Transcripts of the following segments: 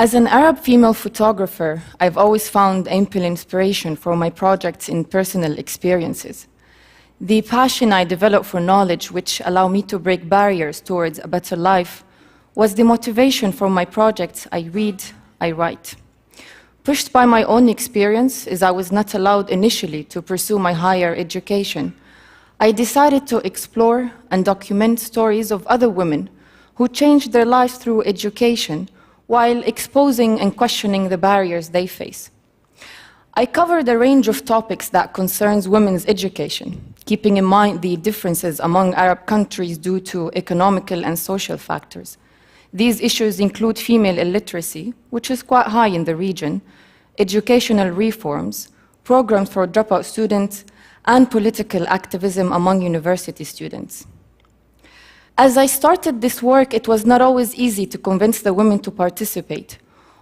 As an Arab female photographer, I've always found ample inspiration for my projects in personal experiences. The passion I developed for knowledge, which allow me to break barriers towards a better life, was the motivation for my projects. I read, I write. Pushed by my own experience, as I was not allowed initially to pursue my higher education, I decided to explore and document stories of other women who changed their lives through education while exposing and questioning the barriers they face. I covered a range of topics that concerns women's education, keeping in mind the differences among Arab countries due to economical and social factors. These issues include female illiteracy, which is quite high in the region, educational reforms, programs for dropout students, and political activism among university students. As I started this work, it was not always easy to convince the women to participate.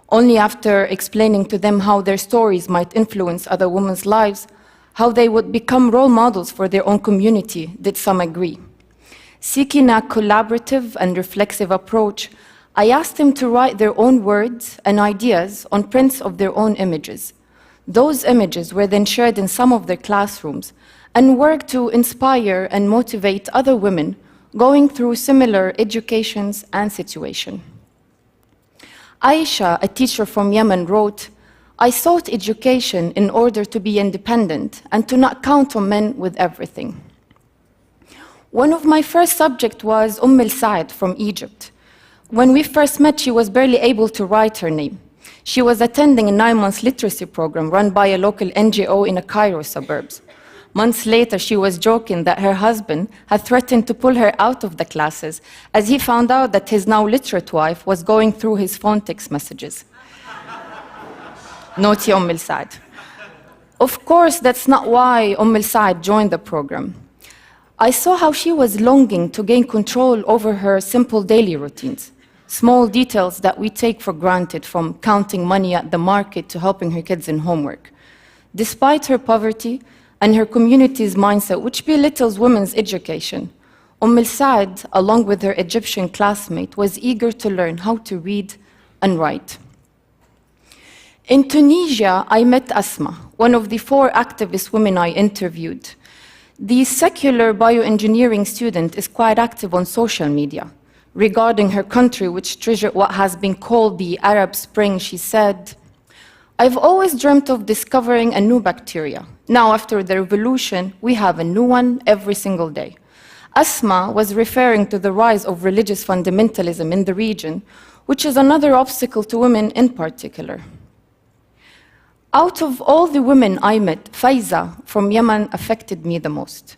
Only after explaining to them how their stories might influence other women's lives, how they would become role models for their own community, did some agree. Seeking a collaborative and reflexive approach, I asked them to write their own words and ideas on prints of their own images. Those images were then shared in some of their classrooms and worked to inspire and motivate other women going through similar educations and situation. Aisha, a teacher from Yemen, wrote, "I sought education in order to be independent and to not count on men with everything." One of my first subjects was Al-Saad from Egypt. When we first met, she was barely able to write her name. She was attending a 9-month literacy program run by a local NGO in the Cairo suburbs. Months later, she was joking that her husband had threatened to pull her out of the classes as he found out that his now literate wife was going through his phone text messages. Naughty Saad. Of course, that's not why Saad joined the program. I saw how she was longing to gain control over her simple daily routines, small details that we take for granted, from counting money at the market to helping her kids in homework. Despite her poverty and her community's mindset, which belittles women's education, Saad, along with her Egyptian classmate, was eager to learn how to read and write. In Tunisia, I met Asma, one of the 4 activist women I interviewed. The secular bioengineering student is quite active on social media. Regarding her country, which treasured what has been called the Arab Spring, she said, "I've always dreamt of discovering a new bacteria. Now, after the revolution, we have a new one every single day." Asma was referring to the rise of religious fundamentalism in the region, which is another obstacle to women in particular. Out of all the women I met, Faiza from Yemen affected me the most.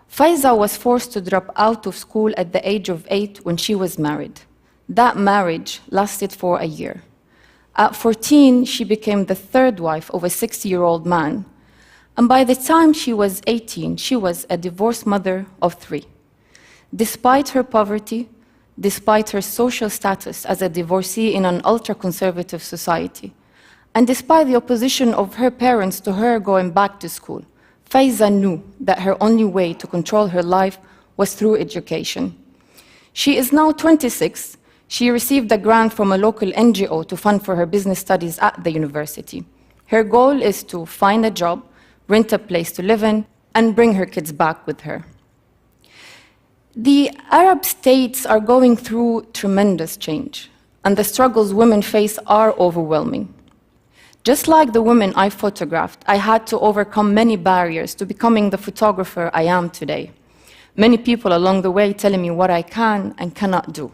Faiza was forced to drop out of school at the age of 8 when she was married. That marriage lasted for a year. At 14, she became the 3rd wife of a 60-year-old man. And by the time she was 18, she was a divorced mother of 3. Despite her poverty, despite her social status as a divorcee in an ultra-conservative society, and despite the opposition of her parents to her going back to school, Faiza knew that her only way to control her life was through education. She is now 26. She received a grant from a local NGO to fund for her business studies at the university. Her goal is to find a job, rent a place to live in, and bring her kids back with her. The Arab states are going through tremendous change, and the struggles women face are overwhelming. Just like the women I photographed, I had to overcome many barriers to becoming the photographer I am today. Many people along the way telling me what I can and cannot do.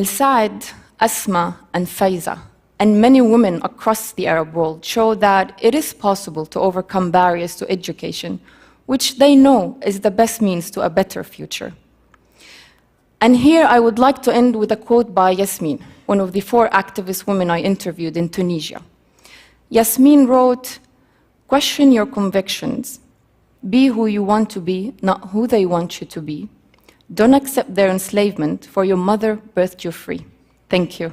Saad, Asma, and Faiza, and many women across the Arab world show that it is possible to overcome barriers to education, which they know is the best means to a better future. And here I would like to end with a quote by Yasmin, one of the 4 activist women I interviewed in Tunisia. Yasmin wrote, "Question your convictions. Be who you want to be, not who they want you to be. Don't accept their enslavement, for your mother birthed you free." Thank you.